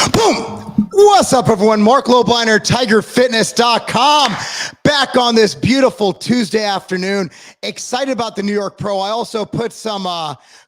Boom! What's up, everyone? Marc Lobliner, TigerFitness.com. Back on this beautiful Tuesday afternoon. Excited about the New York Pro. I also put some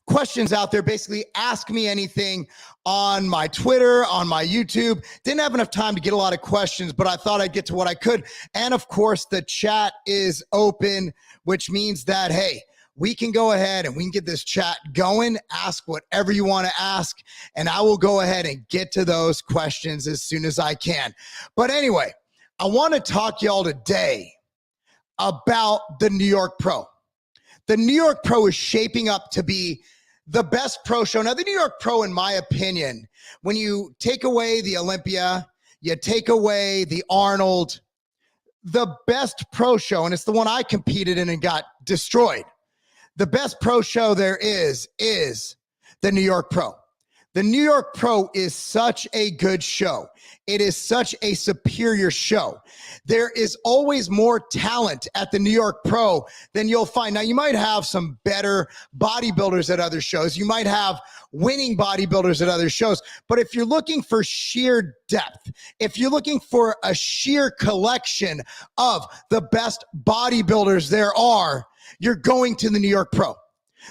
questions out there. Basically, ask me anything on my Twitter, on my YouTube. Didn't have enough time to get a lot of questions, but I thought I'd get to what I could. And of course, the chat is open, which means that, hey, we can go ahead and we can get this chat going. Ask whatever you want to ask, and I will go ahead and get to those questions as soon as I can. But anyway, I want to talk to y'all today about the New York Pro. The New York Pro is shaping up to be the best pro show. Now, the New York Pro, in my opinion, when you take away the Olympia, you take away the Arnold, the best pro show, and it's the one I competed in and got destroyed. The best pro show there is the New York Pro. The New York Pro is such a good show. It is such a superior show. There is always more talent at the New York Pro than you'll find. Now, you might have some better bodybuilders at other shows. You might have winning bodybuilders at other shows. But if you're looking for sheer depth, if you're looking for a sheer collection of the best bodybuilders there are, you're going to the New York Pro.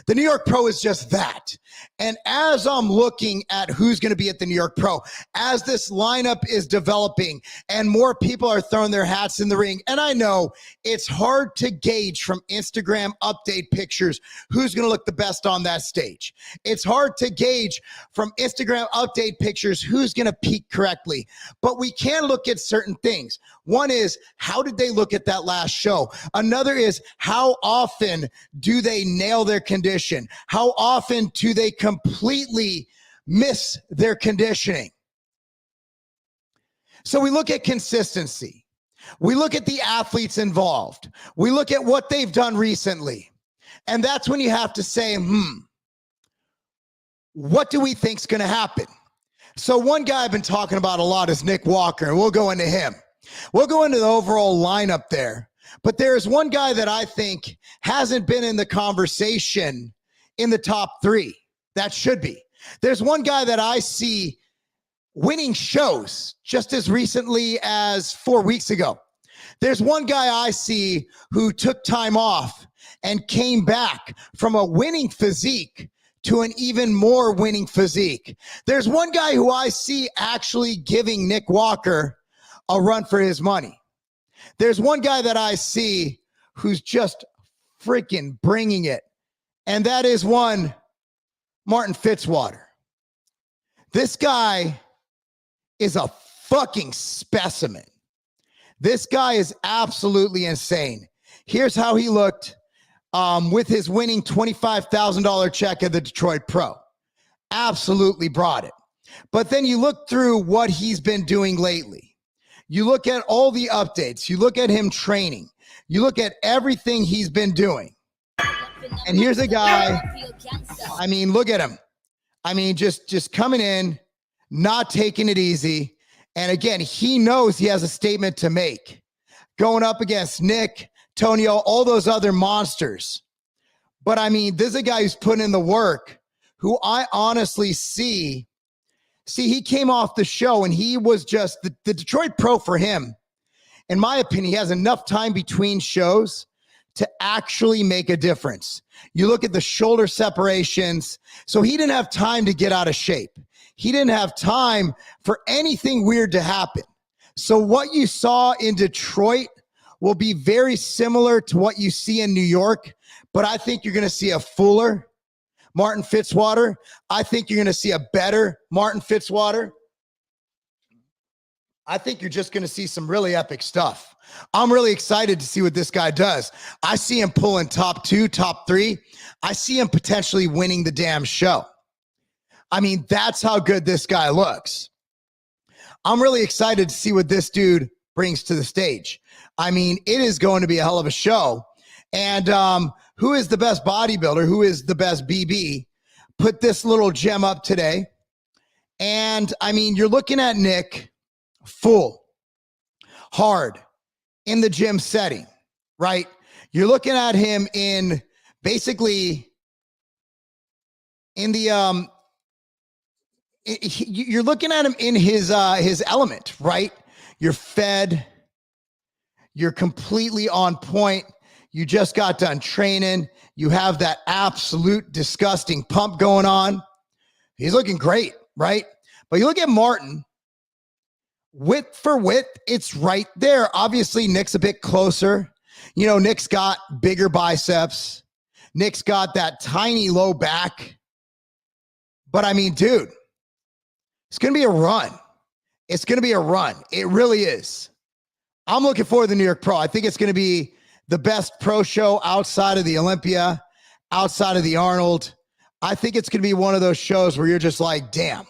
The New York Pro is just that. And as I'm looking at who's going to be at the New York Pro, as this lineup is developing and more people are throwing their hats in the ring, and I know it's hard to gauge from Instagram update pictures who's going to look the best on that stage. It's hard to gauge from Instagram update pictures who's going to peak correctly. But we can look at certain things. One is, how did they look at that last show? Another is, how often do they nail their condition? How often do they completely miss their conditioning? So we look at consistency. We look at the athletes involved. We look at what they've done recently. And that's when you have to say, what do we think's going to happen? So one guy I've been talking about a lot is Nick Walker, and we'll go into him. We'll go into the overall lineup there. But there's one guy that I think hasn't been in the conversation in the top three that should be. There's one guy that I see winning shows just as recently as 4 weeks ago. There's one guy I see who took time off and came back from a winning physique to an even more winning physique. There's one guy who I see actually giving Nick Walker a run for his money. There's one guy that I see who's just freaking bringing it, and that is one Martin Fitzwater. This guy is a fucking specimen. This guy is absolutely insane. Here's how he looked with his winning $25,000 check at the Detroit Pro. Absolutely brought it. But then you look through what he's been doing lately. You look at all the updates. You look at him training. You look at everything he's been doing. And here's a guy, I mean, look at him. I mean, just coming in, not taking it easy. And again, he knows he has a statement to make. Going up against Nick, Tonio, all those other monsters. But I mean, this is a guy who's putting in the work, who I honestly see, he came off the show and he was just the Detroit Pro for him. In my opinion, he has enough time between shows to actually make a difference. You look at the shoulder separations. So he didn't have time to get out of shape. He didn't have time for anything weird to happen. So what you saw in Detroit will be very similar to what you see in New York, but I think you're going to see a fuller Martin Fitzwater. I think you're going to see a better Martin Fitzwater. I think you're just going to see some really epic stuff. I'm really excited to see what this guy does. I see him pulling top 2, top 3. I see him potentially winning the damn show. I mean, that's how good this guy looks. I'm really excited to see what this dude brings to the stage. I mean, it is going to be a hell of a show. And who is the best bodybuilder? Who is the best BB? Put this little gem up today. And I mean, you're looking at Nick full, hard, in the gym setting, right? You're looking at him in basically in the you're looking at him in his element, right? You're fed. You're completely on point. You just got done training. You have that absolute disgusting pump going on. He's looking great, right? But you look at Martin, width for width, it's right there. Obviously, Nick's a bit closer. You know, Nick's got bigger biceps. Nick's got that tiny low back. But I mean, dude, it's going to be a run. It's going to be a run. It really is. I'm looking forward to the New York Pro. I think it's going to be the best pro show outside of the Olympia, outside of the Arnold. I think it's going to be one of those shows where you're just like, damn.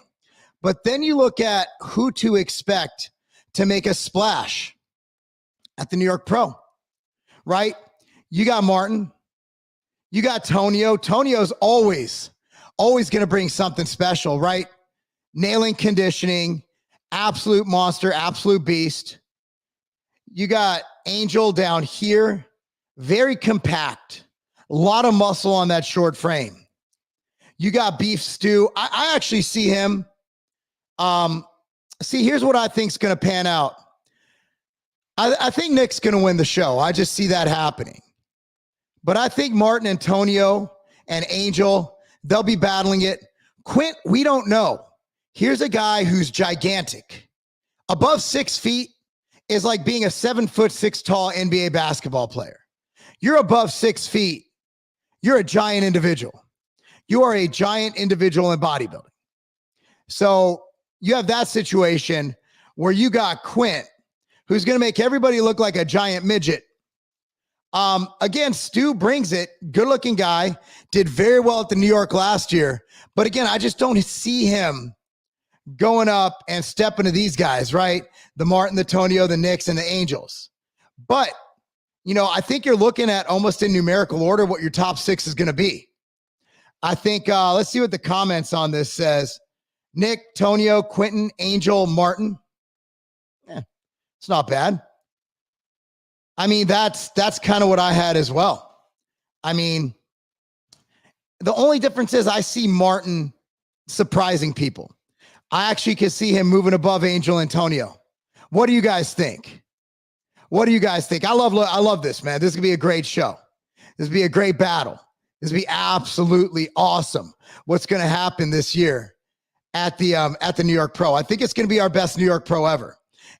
But then you look at who to expect to make a splash at the New York Pro, right? You got Martin. You got Tonio. Tonio's always going to bring something special, right? Nailing conditioning, absolute monster, absolute beast. You got Angel down here, very compact, a lot of muscle on that short frame. You got Beef Stew. I actually see him. Here's what I think is going to pan out. I think Nick's going to win the show. I just see that happening. But I think Martin, Antonio, and Angel, they'll be battling it. Quint, we don't know. Here's a guy who's gigantic. Above 6 feet is like being a 7'6" tall NBA basketball player. You're above 6 feet. You're a giant individual. You are a giant individual in bodybuilding. So you have that situation where you got Quint, who's going to make everybody look like a giant midget. Again, Stu brings it. Good looking guy. Did very well at the New York last year. But again, I just don't see him going up and stepping to these guys, right? The Martin, the Tonio, the Nicks, and the Angels. But, you know, I think you're looking at almost in numerical order what your top 6 is going to be. I think, let's see what the comments on this says. Nick, Tonio, Quentin, Angel, Martin. It's not bad. I mean, that's kind of what I had as well. I mean, the only difference is I see Martin surprising people. I actually can see him moving above Angel Antonio. What do you guys think? What do you guys think? I love this, man. This is going to be a great show. This will be a great battle. This will be absolutely awesome. What's going to happen this year at the New York Pro? I think it's going to be our best New York Pro ever.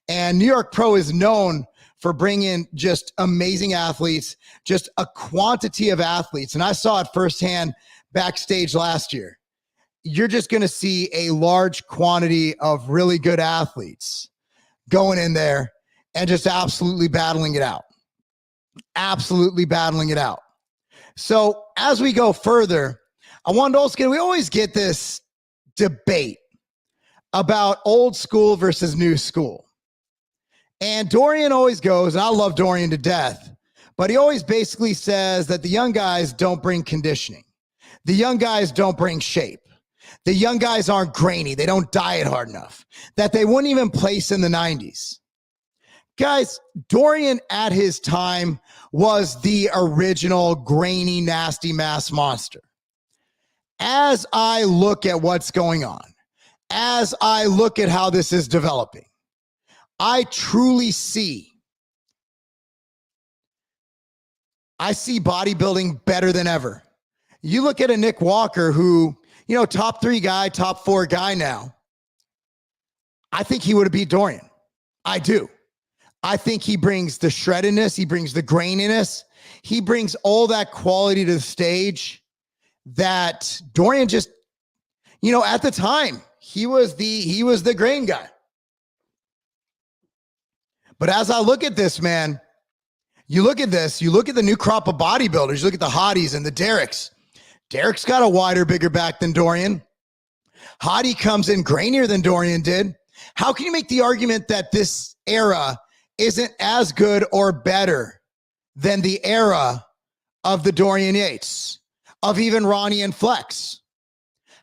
And New York Pro is known for bringing just amazing athletes, just a quantity of athletes. And I saw it firsthand backstage last year. You're just going to see a large quantity of really good athletes going in there and just absolutely battling it out. Absolutely battling it out. So as we go further, we always get this debate about old school versus new school. And Dorian always goes, and I love Dorian to death, but he always basically says that the young guys don't bring conditioning. The young guys don't bring shape. The young guys aren't grainy. They don't diet hard enough. That they wouldn't even place in the 90s. Guys, Dorian at his time was the original grainy, nasty mass monster. As I look at what's going on, as I look at how this is developing, I truly see bodybuilding better than ever. You look at a Nick Walker who, you know, top 3 guy, top 4 guy now. I think he would have beat Dorian. I do. I think he brings the shreddedness. He brings the graininess. He brings all that quality to the stage that Dorian just, you know, at the time, he was the grain guy. But as I look at this, man, you look at the new crop of bodybuilders, you look at the Hotties and the Derricks. Derek's got a wider, bigger back than Dorian. Hottie comes in grainier than Dorian did. How can you make the argument that this era isn't as good or better than the era of the Dorian Yates, of even Ronnie and Flex?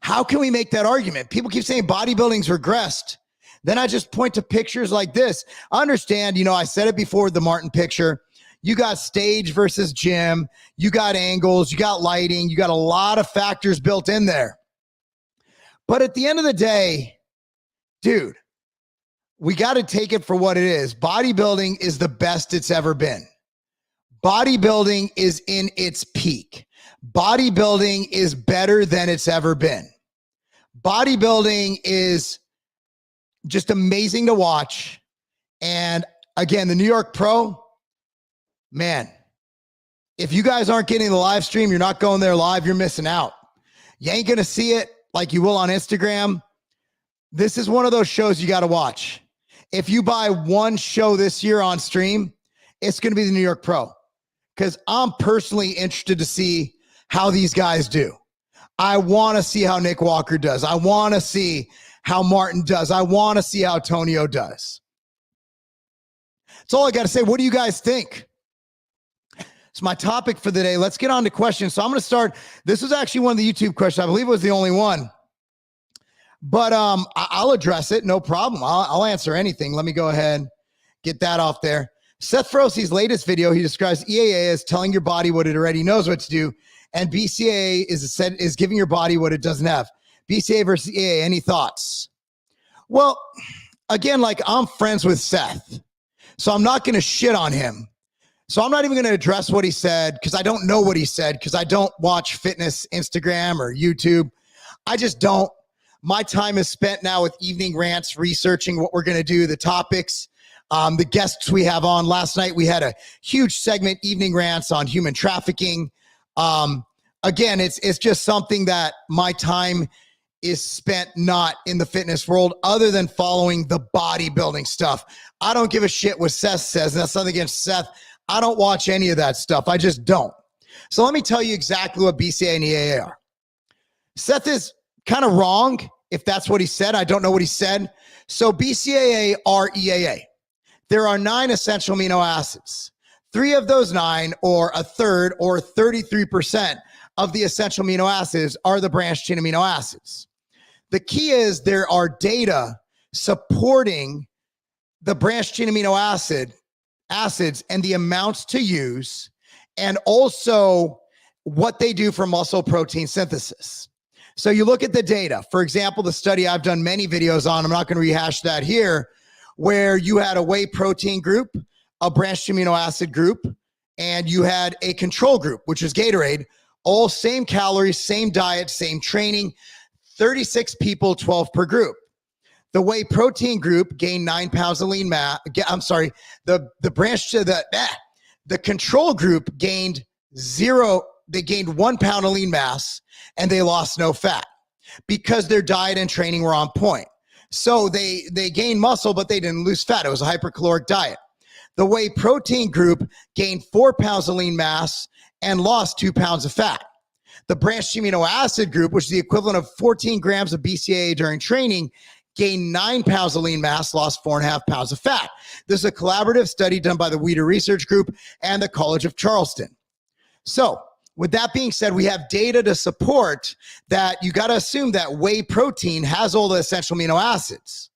How can we make that argument? People keep saying bodybuilding's regressed. Then I just point to pictures like this. I understand, you know, I said it before with the Martin picture. You got stage versus gym. You got angles. You got lighting. You got a lot of factors built in there. But at the end of the day, dude, we got to take it for what it is. Bodybuilding is the best it's ever been. Bodybuilding is in its peak. Bodybuilding is better than it's ever been. Bodybuilding is just amazing to watch. And again, the New York Pro, man, if you guys aren't getting the live stream, you're not going there live, you're missing out. You ain't going to see it like you will on Instagram. This is one of those shows you got to watch. If you buy one show this year on stream, it's going to be the New York Pro, because I'm personally interested to see how these guys do. I want to see how Nick Walker does. I want to see how Martin does. I want to see how Tonio does. That's all I got to say. What do you guys think? It's my topic for the day. Let's get on to questions. So I'm going to start. This was actually one of the YouTube questions. I believe it was the only one. But I'll address it. No problem. I'll answer anything. Let me go ahead, get that off there. Seth Frosey's latest video, he describes EAA as telling your body what it already knows what to do, and BCAA is giving your body what it doesn't have. BCAA versus EAA, any thoughts? Well, again, like, I'm friends with Seth, so I'm not going to shit on him. So I'm not even going to address what he said, because I don't know what he said, because I don't watch fitness Instagram or YouTube. I just don't. My time is spent now with evening rants, researching what we're going to do, the topics, the guests we have on. Last night, we had a huge segment, evening rants on human trafficking. Again, it's just something that my time is spent not in the fitness world, other than following the bodybuilding stuff. I don't give a shit what Seth says. And that's nothing against Seth. I don't watch any of that stuff. I just don't. So let me tell you exactly what BCAA and EAA are. Seth is kind of wrong if that's what he said. I don't know what he said. So BCAA are EAA. There are 9 essential amino acids. 3 of those 9, or a third, or 33% of the essential amino acids, are the branched chain amino acids. The key is there are data supporting the branched chain amino acids and the amounts to use, and also what they do for muscle protein synthesis. So you look at the data. For example, the study I've done many videos on, I'm not going to rehash that here, where you had a whey protein group, a branched amino acid group, and you had a control group, which is Gatorade, all same calories, same diet, same training, 36 people, 12 per group. The whey protein group gained 9 pounds of lean mass. I'm sorry, the control group gained 0. They gained 1 pound of lean mass, and they lost no fat, because their diet and training were on point. So they gained muscle, but they didn't lose fat. It was a hypercaloric diet. The whey protein group gained 4 pounds of lean mass and lost 2 pounds of fat. The branched amino acid group, which is the equivalent of 14 grams of BCAA during training, gained 9 pounds of lean mass, lost 4.5 pounds of fat. This is a collaborative study done by the Weider Research Group and the College of Charleston. So, with that being said, we have data to support that. You got to assume that whey protein has all the essential amino acids,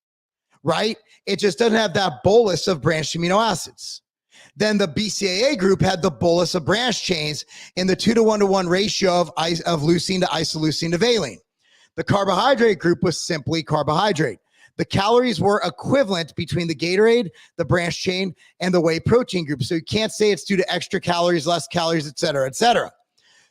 right? It just doesn't have that bolus of branched amino acids. Then the BCAA group had the bolus of branched chains in the 2-to-1-to-1 ratio of leucine to isoleucine to valine. The carbohydrate group was simply carbohydrate. The calories were equivalent between the Gatorade, the branched chain, and the whey protein group. So you can't say it's due to extra calories, less calories, et cetera, et cetera.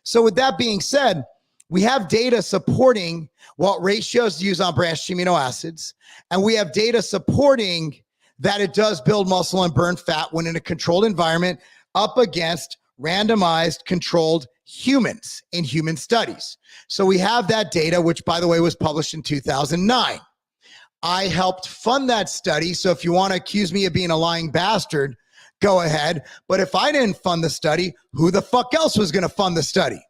So with that being said, we have data supporting what ratios to use on branched amino acids, and we have data supporting that it does build muscle and burn fat when in a controlled environment up against randomized controlled humans in human studies. So we have that data, which, by the way, was published in 2009. I helped fund that study, so if you want to accuse me of being a lying bastard, go ahead. But if I didn't fund the study, who the fuck else was going to fund the study?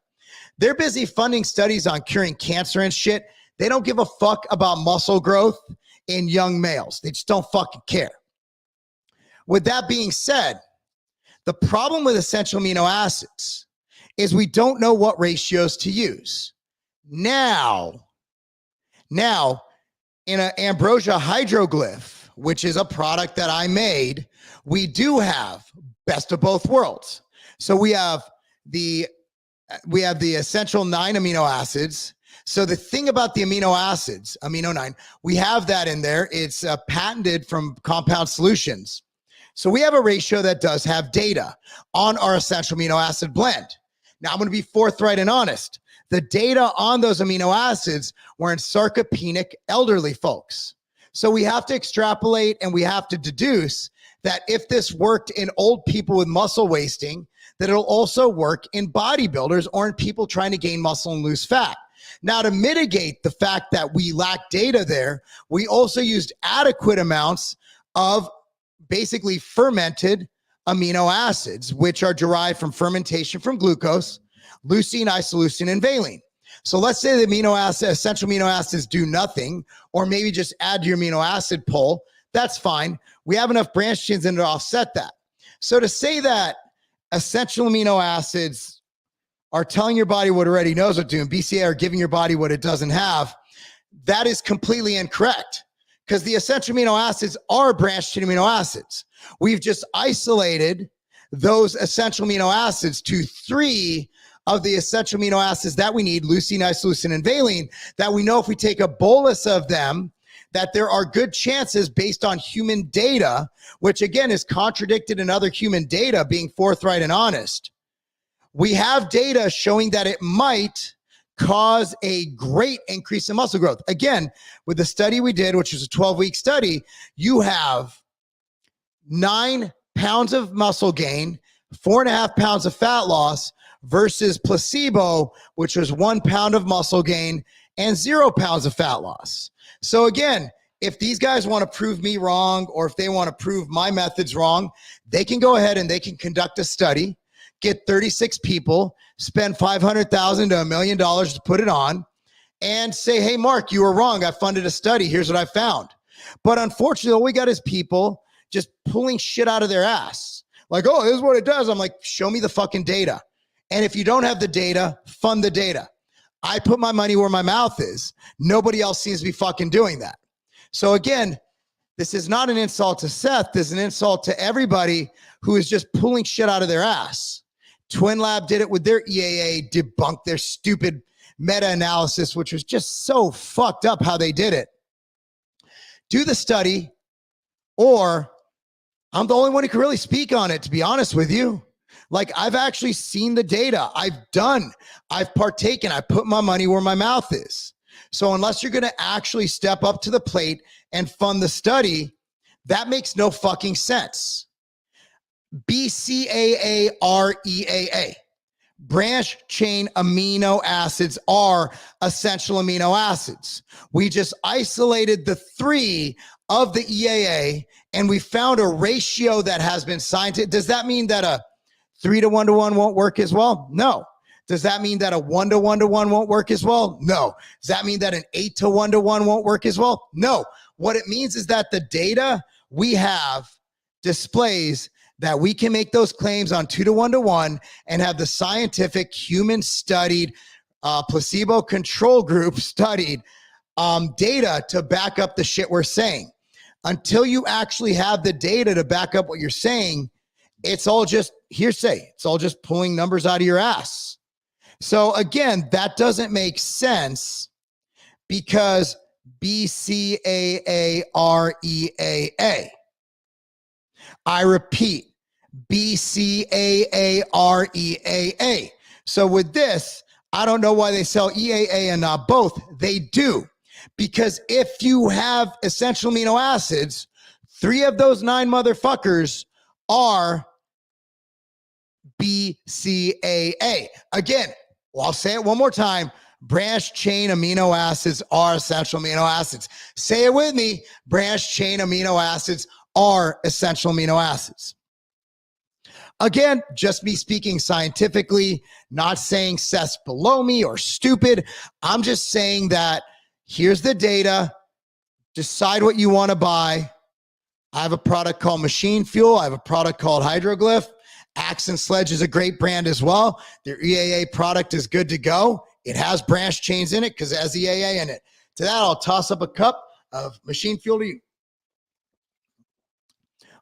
They're busy funding studies on curing cancer and shit. They don't give a fuck about muscle growth in young males. They just don't fucking care. With that being said, the problem with essential amino acids is we don't know what ratios to use. Now, in an ambrosia hydroglyph, which is a product that I made, we do have best of both worlds. So we have the essential 9 amino acids. So the thing about the amino acids, amino 9, we have that in there. It's patented from Compound Solutions. So we have a ratio that does have data on our essential amino acid blend. Now I'm going to be forthright and honest. The data on those amino acids were in sarcopenic elderly folks. So we have to extrapolate and we have to deduce that if this worked in old people with muscle wasting, that it'll also work in bodybuilders or in people trying to gain muscle and lose fat. Now, to mitigate the fact that we lack data there, we also used adequate amounts of basically fermented amino acids, which are derived from fermentation from glucose, leucine, isoleucine, and valine. So let's say the essential amino acids do nothing, or maybe just add your amino acid pool. That's fine. We have enough branch chains in to offset that. So to say that essential amino acids are telling your body what it already knows what to do, and BCAA are giving your body what it doesn't have, that is completely incorrect, because the essential amino acids are branched chain amino acids. We've just isolated those essential amino acids to 3 of the essential amino acids that we need, leucine, isoleucine, and valine, that we know if we take a bolus of them, that there are good chances based on human data, which again is contradicted in other human data, being forthright and honest. We have data showing that it might cause a great increase in muscle growth. Again, with the study we did, which was a 12-week study, you have 9 pounds of muscle gain, 4.5 pounds of fat loss, versus placebo, which was 1 pound of muscle gain and 0 pounds of fat loss. So again, if these guys want to prove me wrong, or if they want to prove my method's wrong, they can go ahead and they can conduct a study, get 36 people, spend $500,000 to $1 million to put it on, and say, hey, Mark, you were wrong. I funded a study. Here's what I found. But unfortunately, all we got is people just pulling shit out of their ass. Like, oh, this is what it does. I'm like, show me the fucking data. And if you don't have the data, fund the data. I put my money where my mouth is. Nobody else seems to be fucking doing that. So again, this is not an insult to Seth. This is an insult to everybody who is just pulling shit out of their ass. Twin Lab did it with their EAA, debunked their stupid meta-analysis, which was just so fucked up how they did it. Do the study, or I'm the only one who can really speak on it, to be honest with you. Like, I've actually seen the data. I've partaken. I put my money where my mouth is. So unless you're going to actually step up to the plate and fund the study, that makes no fucking sense. BCAA, REAA. Branch chain amino acids are essential amino acids. We just isolated the 3 of the EAA, and we found a ratio that has been scientific. Does that mean that a 3-to-1-to-1 won't work as well? No. Does that mean that a 1-to-1-to-1 won't work as well? No. Does that mean that an 8-to-1-to-1 won't work as well? No. What it means is that the data we have displays that we can make those claims on 2-to-1-to-1 and have the scientific, human studied, placebo control group studied data to back up the shit we're saying. Until you actually have the data to back up what you're saying, it's all just hearsay. It's all just pulling numbers out of your ass. So again, that doesn't make sense, because BCAA, REAA. I repeat, BCAA, REAA. So with this, I don't know why they sell EAA and not both. They do. Because if you have essential amino acids, 3 of those 9 motherfuckers are BCAA. Again, well, I'll say it one more time. Branch chain amino acids are essential amino acids. Say it with me. Branch chain amino acids are essential amino acids. Again, just me speaking scientifically, not saying Seth's below me or stupid. I'm just saying that here's the data. Decide what you want to buy. I have a product called Machine Fuel. I have a product called Hydroglyph. Axe and Sledge is a great brand as well. Their EAA product is good to go. It has branch chains in it because it has EAA in it. To that, I'll toss up a cup of Machine Fuel to you.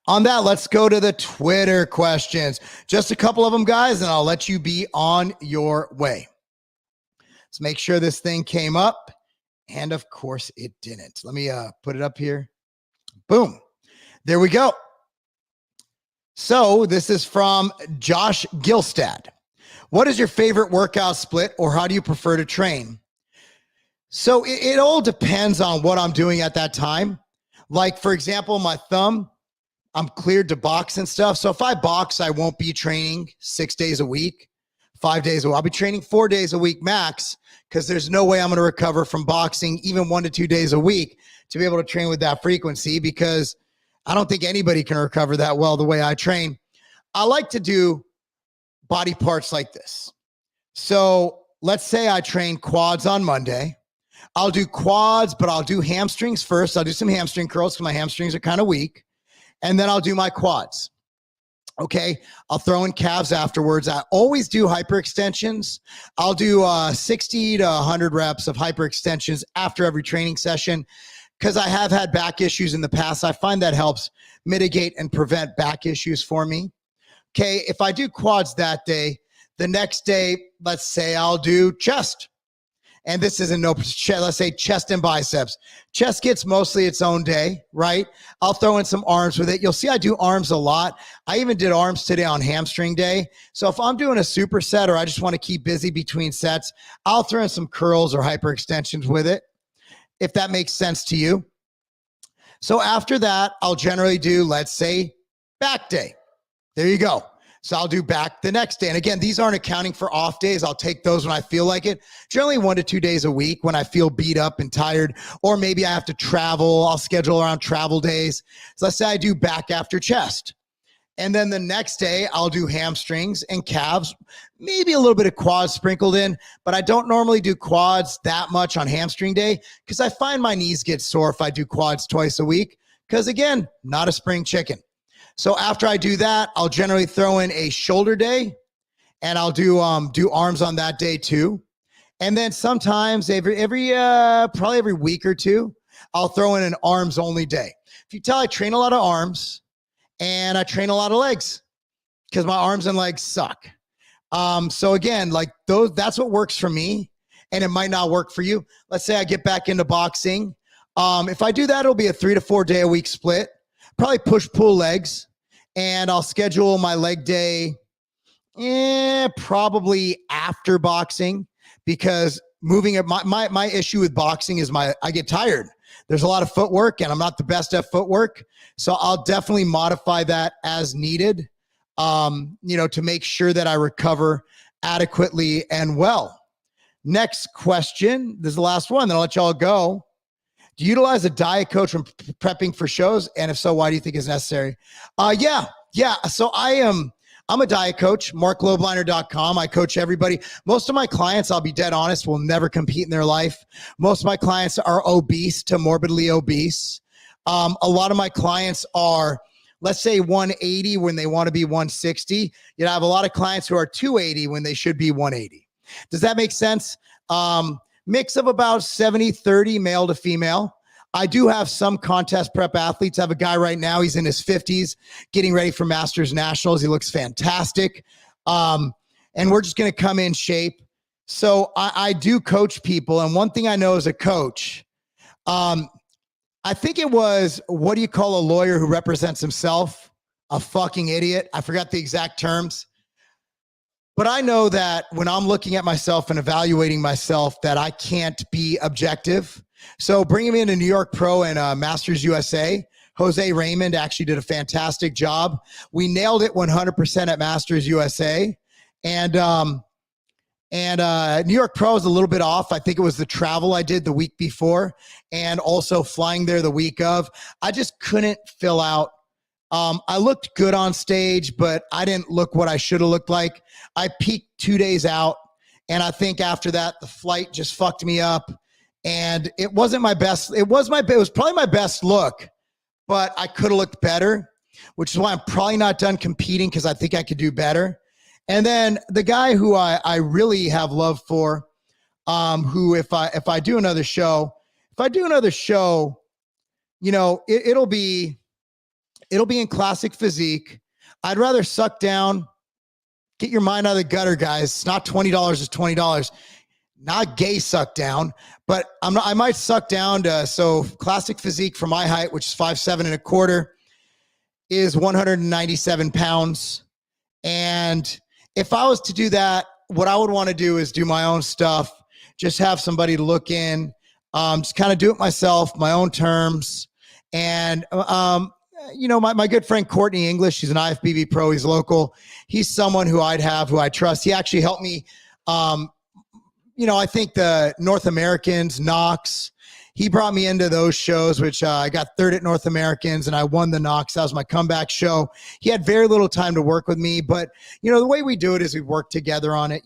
On that, let's go to the Twitter questions. Just a couple of them, guys, and I'll let you be on your way. Let's make sure this thing came up. And of course it didn't. Let me put it up here. Boom. There we go. So this is from Josh Gilstad. What is your favorite workout split, or how do you prefer to train? So it all depends on what I'm doing at that time. Like, for example, my thumb, I'm cleared to box and stuff. So if I box, I won't be training 6 days a week, 5 days a week. I'll be training 4 days a week max, because there's no way I'm going to recover from boxing even 1 to 2 days a week to be able to train with that frequency, because I don't think anybody can recover that well the way I train. I like to do body parts like this. So let's say I train quads on Monday. I'll do quads, but I'll do hamstrings first. I'll do some hamstring curls because my hamstrings are kind of weak. And then I'll do my quads. Okay. I'll throw in calves afterwards. I always do hyperextensions. I'll do 60 to 100 reps of hyperextensions after every training session, because I have had back issues in the past. I find that helps mitigate and prevent back issues for me. Okay, if I do quads that day, the next day, let's say I'll do chest. And this isn't no, let's say chest and biceps. Chest gets mostly its own day, right? I'll throw in some arms with it. You'll see I do arms a lot. I even did arms today on hamstring day. So if I'm doing a superset, or I just want to keep busy between sets, I'll throw in some curls or hyperextensions with it, if that makes sense to you. So after that, I'll generally do, let's say, back day. There you go. So I'll do back the next day. And again, these aren't accounting for off days. I'll take those when I feel like it. Generally 1 to 2 days a week when I feel beat up and tired, or maybe I have to travel. I'll schedule around travel days. So let's say I do back after chest. And then the next day I'll do hamstrings and calves, maybe a little bit of quads sprinkled in, but I don't normally do quads that much on hamstring day, because I find my knees get sore if I do quads twice a week, because again, not a spring chicken. So after I do that, I'll generally throw in a shoulder day, and I'll do arms on that day too. And then sometimes probably every week or two, I'll throw in an arms only day. If you tell, I train a lot of arms and I train a lot of legs, because my arms and legs suck. So again, like that's what works for me, and it might not work for you. Let's say I get back into boxing. If I do that, it'll be a 3 to 4 day a week split. Probably push-pull legs, and I'll schedule my leg day probably after boxing, because moving it, my issue with boxing is I get tired. There's a lot of footwork, and I'm not the best at footwork, so I'll definitely modify that as needed, to make sure that I recover adequately and well. Next question. This is the last one, then I'll let y'all go. Do you utilize a diet coach when prepping for shows? And if so, why do you think it's necessary? Yeah. So I'm a diet coach, marclobliner.com. I coach everybody. Most of my clients, I'll be dead honest, will never compete in their life. Most of my clients are obese to morbidly obese. A lot of my clients are, let's say, 180 when they want to be 160. I have a lot of clients who are 280 when they should be 180. Does that make sense? Mix of about 70-30 male to female. I do have some contest prep athletes. I have a guy right now, he's in his 50s, getting ready for Masters Nationals. He looks fantastic. And we're just going to come in shape. So I do coach people. And one thing I know as a coach, I think it was, what do you call a lawyer who represents himself? A fucking idiot. I forgot the exact terms. But I know that when I'm looking at myself and evaluating myself, that I can't be objective. So bringing me into New York Pro and Masters USA, Jose Raymond actually did a fantastic job. We nailed it 100% at Masters USA. And New York Pro is a little bit off. I think it was the travel I did the week before and also flying there the week of. I just couldn't fill out. I looked good on stage, but I didn't look what I should have looked like. I peaked 2 days out, and I think after that, the flight just fucked me up, and it wasn't my best. It was probably my best look, but I could have looked better, which is why I'm probably not done competing, because I think I could do better. And then the guy who I really have love for, who if I do another show, it'll be in classic physique. I'd rather suck down, get your mind out of the gutter, guys. It's not $20, it's $20. not gay suck down, but I might suck down to, so classic physique for my height, which is 5'7.25", is 197 pounds. And if I was to do that, what I would want to do is do my own stuff, just have somebody look in, just kind of do it myself, my own terms. And, my good friend Courtney English, he's an IFBB pro, he's local. He's someone who I trust. He actually helped me, I think the North Americans, Knox, he brought me into those shows, which I got third at North Americans and I won the Knox. That was my comeback show. He had very little time to work with me, but the way we do it is we work together on it,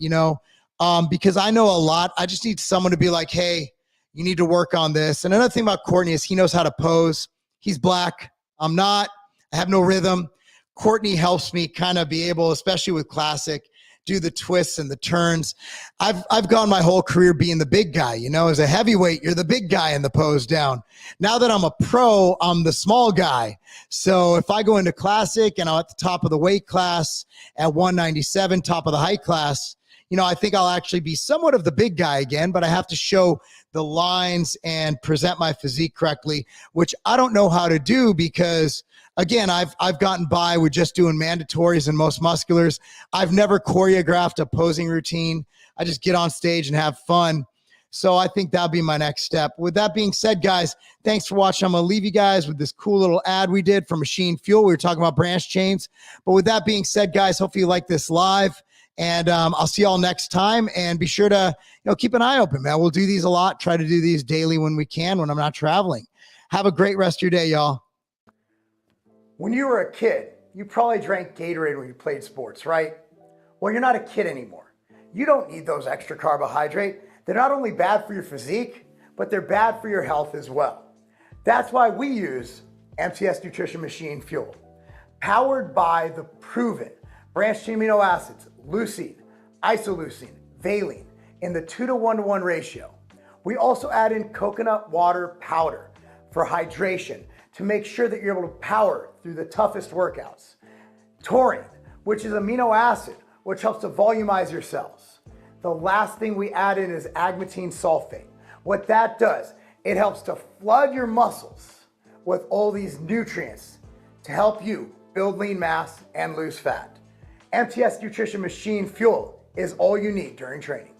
because I know a lot. I just need someone to be like, hey, you need to work on this. And another thing about Courtney is he knows how to pose. He's black. I'm not. I have no rhythm. Courtney helps me kind of be able, especially with classic, do the twists and the turns. I've gone my whole career being the big guy. As a heavyweight, you're the big guy in the pose down. Now that I'm a pro, I'm the small guy. So if I go into classic and I'm at the top of the weight class at 197, top of the height class, I think I'll actually be somewhat of the big guy again, but I have to show the lines and present my physique correctly, which I don't know how to do because, again, I've gotten by with just doing mandatories and most musculars. I've never choreographed a posing routine. I just get on stage and have fun. So I think that'll be my next step. With that being said, guys, thanks for watching. I'm going to leave you guys with this cool little ad we did for Machine Fuel. We were talking about branch chains. But with that being said, guys, hopefully you like this live. And I'll see y'all next time. And be sure to keep an eye open, man. We'll do these a lot. Try to do these daily when we can, when I'm not traveling. Have a great rest of your day, y'all. When you were a kid, you probably drank Gatorade when you played sports, right? Well, you're not a kid anymore. You don't need those extra carbohydrate. They're not only bad for your physique, but they're bad for your health as well. That's why we use MTS Nutrition Machine Fuel, powered by the proven branched-chain amino acids, leucine, isoleucine, valine, in the 2-to-1-to-1 ratio. We also add in coconut water powder for hydration to make sure that you're able to power through the toughest workouts. Taurine, which is amino acid, which helps to volumize your cells. The last thing we add in is agmatine sulfate. What that does, it helps to flood your muscles with all these nutrients to help you build lean mass and lose fat. MTS Nutrition Machine Fuel is all you need during training.